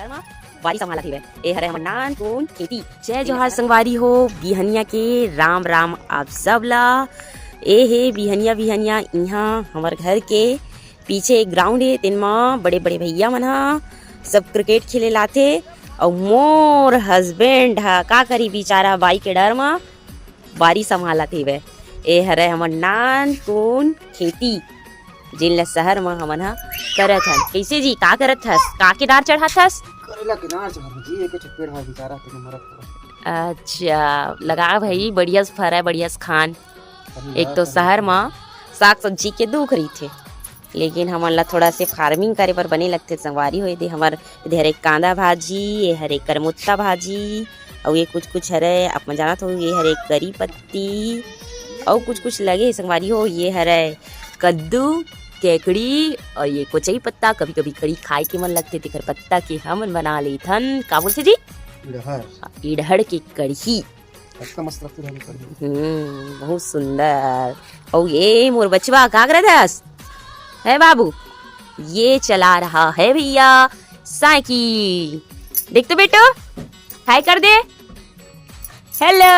घर में बारी संभाला थी वे ए हरे हमर नान कौन खेती जय जोहार संगवारी हो बिहनिया के राम राम आप सब ला ए हे बिहनिया बिहनिया यहाँ हमार घर के पीछे एक ग्राउंड है तिन में बड़े बड़े भैया मन हा सब क्रिकेट खेले लाथे और मोर हस्बैंड हा का करी बेचारा बाई के डर में बारी संभाला थी वे ए हरे हमर नान कौन खेती जिन ला शहर में हमन हा करत हन कैसे जी का करत हस का के डार चढ़ात हस करेला के नार चढ़ा जी एक पेड़ है बेचारा के मरत अच्छा लगा भाई बढ़िया से फर है बढ़िया से खान एक तो शहर में साग सब्जी के दुख रही थे लेकिन हमन ला थोड़ा से फार्मिंग करे पर बने लगते संगवारी होए दे हमर इधर एक कांदा भाजी ये हरे करमुत्ता भाजी और ये कुछ हरे आप जानत हो ये हरे करी पत्ती और कुछ लगे संगवारी हो ये हरे कद्दू केकड़ी और ये कोचई पत्ता कभी कभी कड़ी खाए के मन लगते थे पत्ता के हमन बना ली थन का बोलते जी इड़हड़ की कढ़ी मस्त लगती है बहुत सुंदर और ये मोर बचवा का कर दस है बाबू ये चला रहा है भैया साइकिल देख तो बेटो हाय कर दे हेलो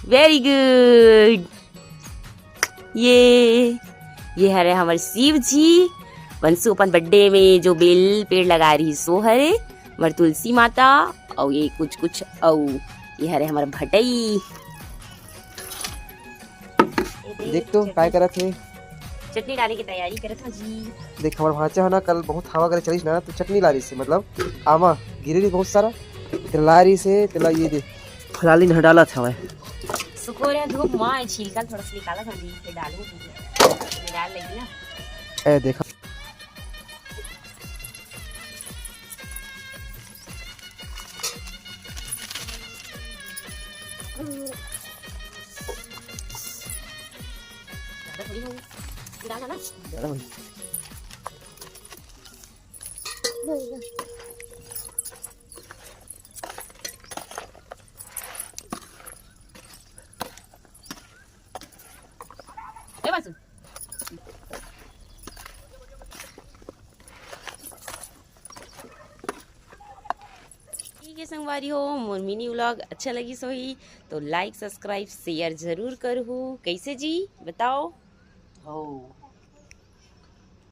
वेरी गुड ये हरे हमारे शिव जी वंशु अपन बर्थडे में जो बेल पेड़ लगा रही सो हरे हमारे तुलसी माता और ये कुछ और ये हरे हमारे भटई देख तो काय करत है चटनी डालने की तैयारी करत हा जी देख हमार भाचा है ना कल बहुत हवा करे चलीस ना तो चटनी लारी से मतलब आमा गिरे भी बहुत सारा लारी से तेला ये दे फलाली न डाला था सुकोरे धूप मां छिलका थोड़ा सा निकाला था जी फिर डालूंगी डाल लेगी ना ए देखा संगवारी हो मोर मिनी व्लॉग अच्छा लगी सोही तो लाइक सब्सक्राइब शेयर जरूर करू कैसे जी बताओ हो